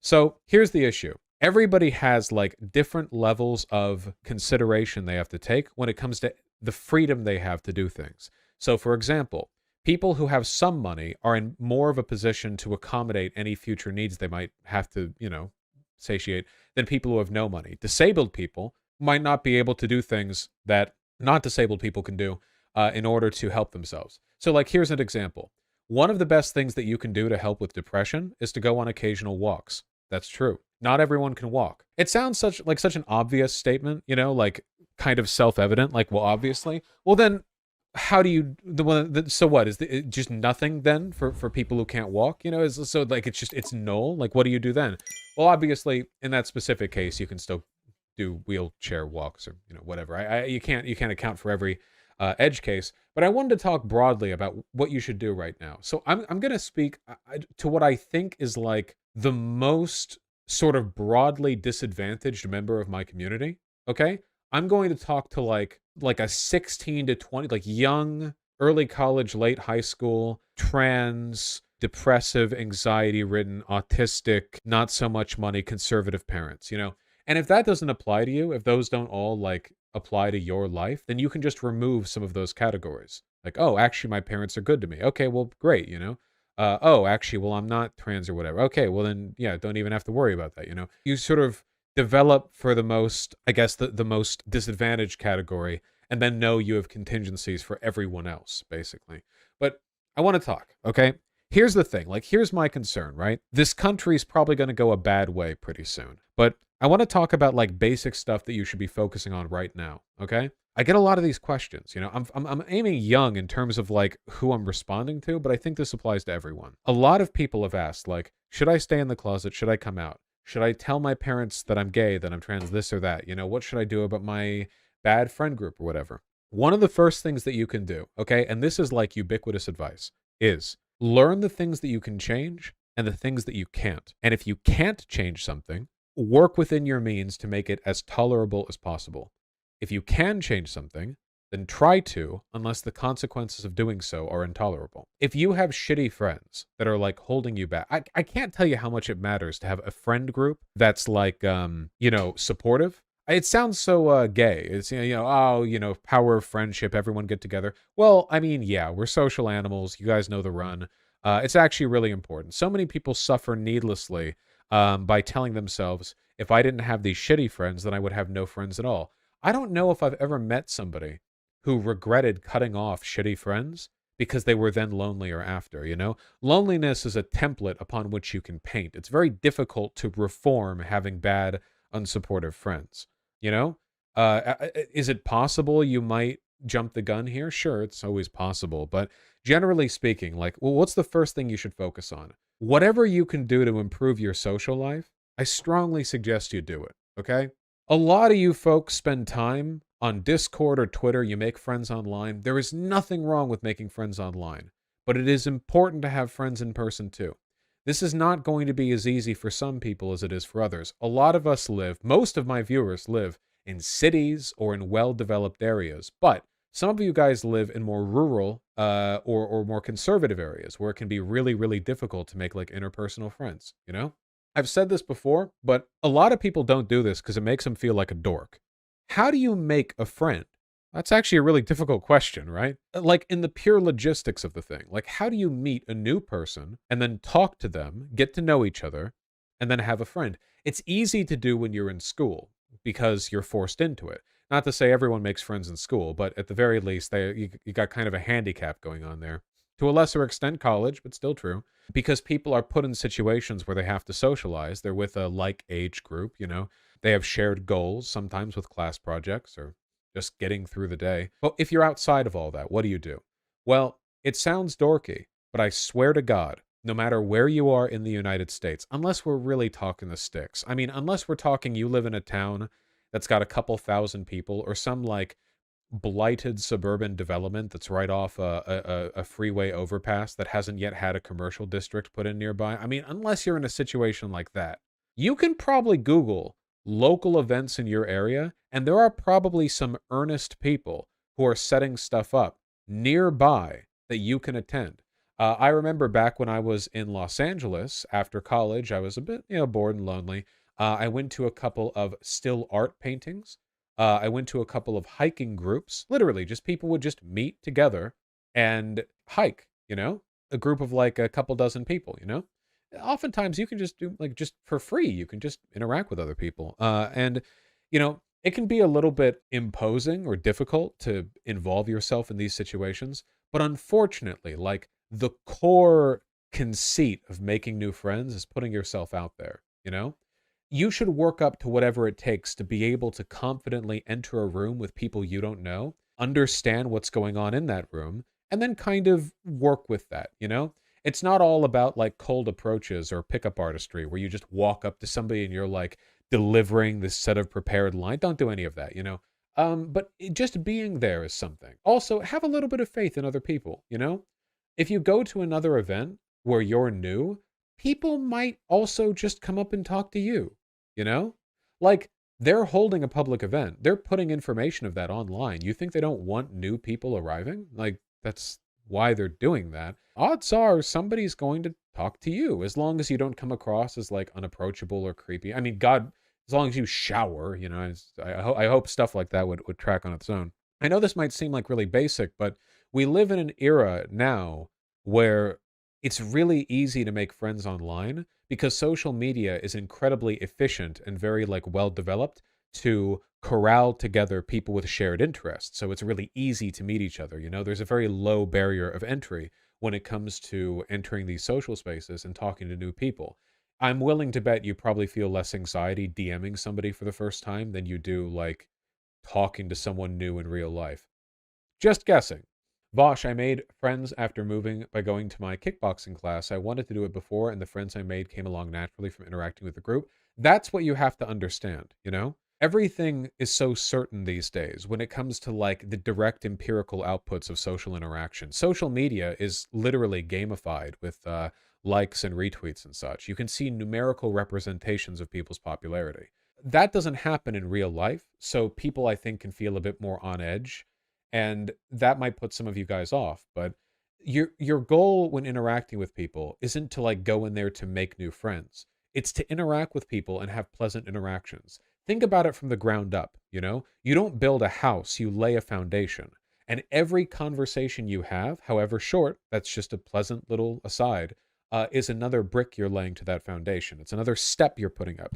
So here's the issue. Everybody has like different levels of consideration they have to take when it comes to the freedom they have to do things. So, for example, people who have some money are in more of a position to accommodate any future needs they might have to, satiate than people who have no money. Disabled people might not be able to do things that not disabled people can do in order to help themselves. So, like, here's an example. One of the best things that you can do to help with depression is to go on occasional walks. That's true. Not everyone can walk. It sounds such an obvious statement, like kind of self-evident, like, well, obviously. Well, then how do you so what is it just nothing then for people who can't walk, so like it's null. Like, what do you do then? Well, obviously in that specific case you can still do wheelchair walks or whatever. You can't account for every edge case, but I wanted to talk broadly about what you should do right now. So I'm going to speak to what I think is like the most sort of broadly disadvantaged member of my community. Okay, I'm going to talk to like a 16 to 20, like young, early college, late high school, trans, depressive, anxiety-ridden, autistic, not so much money, conservative parents, And if that doesn't apply to you, if those don't all like apply to your life, then you can just remove some of those categories. Like, oh, actually my parents are good to me. Okay, well, great, oh, actually, well, I'm not trans or whatever. Okay, well then, yeah, don't even have to worry about that, You sort of develop for the most, I guess, the most disadvantaged category, and then know you have contingencies for everyone else, basically. But I want to talk, okay? Here's the thing, like, here's my concern, right? This country's probably going to go a bad way pretty soon. But I want to talk about, like, basic stuff that you should be focusing on right now, okay? I get a lot of these questions, I'm aiming young in terms of, like, who I'm responding to, but I think this applies to everyone. A lot of people have asked, like, should I stay in the closet? Should I come out? Should I tell my parents that I'm gay, that I'm trans, this or that? What should I do about my bad friend group or whatever? One of the first things that you can do, okay, and this is like ubiquitous advice, is learn the things that you can change and the things that you can't. And if you can't change something, work within your means to make it as tolerable as possible. If you can change something, then try to, unless the consequences of doing so are intolerable. If you have shitty friends that are like holding you back, I can't tell you how much it matters to have a friend group that's like, supportive. It sounds so gay. It's, power of friendship, everyone get together. Well, I mean, yeah, we're social animals. You guys know the run. It's actually really important. So many people suffer needlessly by telling themselves, if I didn't have these shitty friends, then I would have no friends at all. I don't know if I've ever met somebody who regretted cutting off shitty friends because they were then lonelier after, Loneliness is a template upon which you can paint. It's very difficult to reform having bad, unsupportive friends, Is it possible you might jump the gun here? Sure, it's always possible. But generally speaking, like, well, what's the first thing you should focus on? Whatever you can do to improve your social life, I strongly suggest you do it, okay? A lot of you folks spend time on Discord or Twitter, you make friends online. There is nothing wrong with making friends online, but it is important to have friends in person too. This is not going to be as easy for some people as it is for others. A lot of us most of my viewers live in cities or in well-developed areas, but some of you guys live in more rural or more conservative areas where it can be really, really difficult to make like interpersonal friends, I've said this before, but a lot of people don't do this because it makes them feel like a dork. How do you make a friend? That's actually a really difficult question, right? Like in the pure logistics of the thing. Like, how do you meet a new person and then talk to them, get to know each other, and then have a friend? It's easy to do when you're in school because you're forced into it. Not to say everyone makes friends in school, but at the very least, you got kind of a handicap going on there. To a lesser extent, college, but still true. Because people are put in situations where they have to socialize. They're with a like age group, They have shared goals, sometimes with class projects or just getting through the day. But if you're outside of all that, what do? Well, it sounds dorky, but I swear to God, no matter where you are in the United States, unless we're really talking the sticks. I mean, unless we're talking you live in a town that's got a couple thousand people or some like blighted suburban development that's right off a freeway overpass that hasn't yet had a commercial district put in nearby. I mean, unless you're in a situation like that, you can probably Google local events in your area, and there are probably some earnest people who are setting stuff up nearby that you can attend. I remember back when I was in Los Angeles after college, I was a bit, bored and lonely. I went to a couple of still art paintings. I went to a couple of hiking groups. Literally, just people would just meet together and hike, a group of like a couple dozen people. Oftentimes you can just do like just for free, you can just interact with other people. And, it can be a little bit imposing or difficult to involve yourself in these situations. But unfortunately, like the core conceit of making new friends is putting yourself out there. You should work up to whatever it takes to be able to confidently enter a room with people you don't know, understand what's going on in that room, and then kind of work with that. It's not all about like cold approaches or pickup artistry where you just walk up to somebody and you're like delivering this set of prepared line. Don't do any of that. But just being there is something. Also, have a little bit of faith in other people. If you go to another event where you're new, people might also just come up and talk to you. Like, they're holding a public event. They're putting information of that online. You think they don't want new people arriving? Like, that's why they're doing that. Odds are somebody's going to talk to you as long as you don't come across as like unapproachable or creepy. I mean, God, as long as you shower, I hope stuff like that would track on its own. I know this might seem like really basic, but we live in an era now where it's really easy to make friends online because social media is incredibly efficient and very like well developed to corral together people with shared interests. So it's really easy to meet each other. There's a very low barrier of entry when it comes to entering these social spaces and talking to new people. I'm willing to bet you probably feel less anxiety DMing somebody for the first time than you do like talking to someone new in real life. Just guessing. Vaush, I made friends after moving by going to my kickboxing class. I wanted to do it before, and the friends I made came along naturally from interacting with the group. That's what you have to understand. Everything is so certain these days when it comes to like the direct empirical outputs of social interaction. Social media is literally gamified with likes and retweets and such. You can see numerical representations of people's popularity. That doesn't happen in real life, so people I think can feel a bit more on edge, and that might put some of you guys off. But your goal when interacting with people isn't to like go in there to make new friends. It's to interact with people and have pleasant interactions. Think about it from the ground up. You don't build a house, you lay a foundation. And every conversation you have, however short, that's just a pleasant little aside, is another brick you're laying to that foundation. It's another step you're putting up,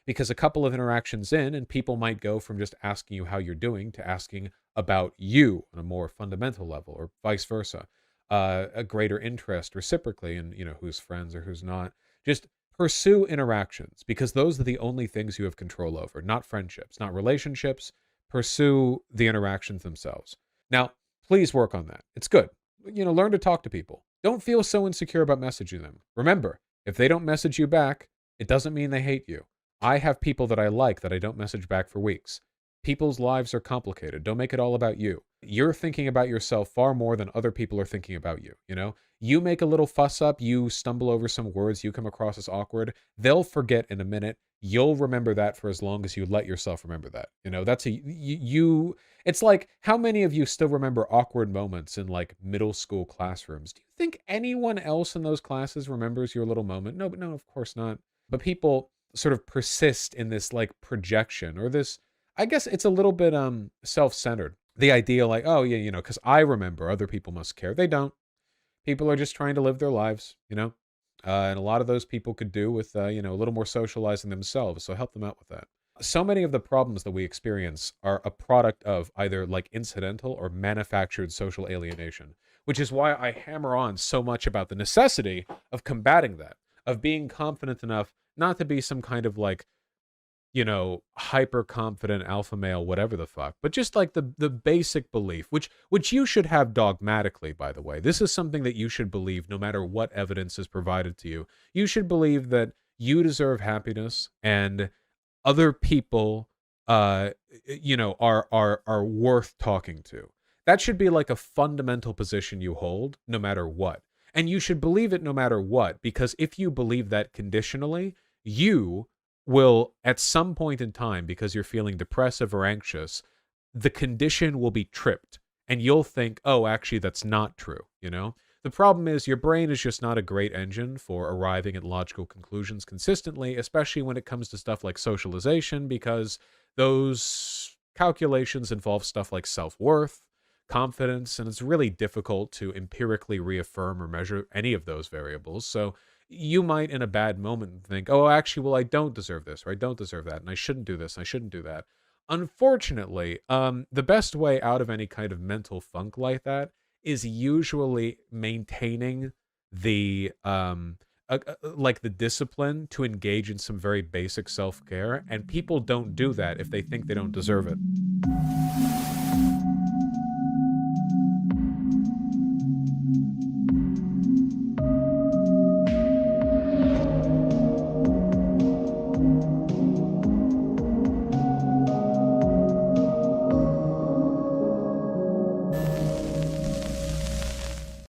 because a couple of interactions in, and people might go from just asking you how you're doing to asking about you on a more fundamental level, or vice versa. A greater interest reciprocally in, who's friends or who's not. Just pursue interactions because those are the only things you have control over, not friendships, not relationships. Pursue the interactions themselves. Now, please work on that. It's good. Learn to talk to people. Don't feel so insecure about messaging them. Remember, if they don't message you back, it doesn't mean they hate you. I have people that I like that I don't message back for weeks. People's lives are complicated. Don't make it all about you. You're thinking about yourself far more than other people are thinking about you. You make a little fuss up, you stumble over some words, you come across as awkward. They'll forget in a minute. You'll remember that for as long as you let yourself remember that. That's you. It's like, how many of you still remember awkward moments in like middle school classrooms? Do you think anyone else in those classes remembers your little moment? No, but no, of course not. But people sort of persist in this like projection or this, I guess it's a little bit self-centered. The idea like, oh yeah, because I remember, other people must care. They don't. People are just trying to live their lives. And a lot of those people could do with, a little more socializing themselves. So help them out with that. So many of the problems that we experience are a product of either like incidental or manufactured social alienation, which is why I hammer on so much about the necessity of combating that, of being confident enough not to be some kind of like, hyper confident alpha male, whatever the fuck, but just like the basic belief, which you should have dogmatically, by the way. This is something that you should believe no matter what evidence is provided to you. You should believe that you deserve happiness and other people, are worth talking to. That should be like a fundamental position you hold no matter what. And you should believe it no matter what, because if you believe that conditionally, you will at some point in time, because you're feeling depressive or anxious, the condition will be tripped and you'll think, oh, actually that's not true. The problem is your brain is just not a great engine for arriving at logical conclusions consistently, especially when it comes to stuff like socialization, because those calculations involve stuff like self-worth, confidence, and it's really difficult to empirically reaffirm or measure any of those variables. So you might, in a bad moment, think, oh, actually, well, I don't deserve this, or I don't deserve that, and I shouldn't do this, and I shouldn't do that. Unfortunately, the best way out of any kind of mental funk like that is usually maintaining the like the discipline to engage in some very basic self-care, and people don't do that if they think they don't deserve it.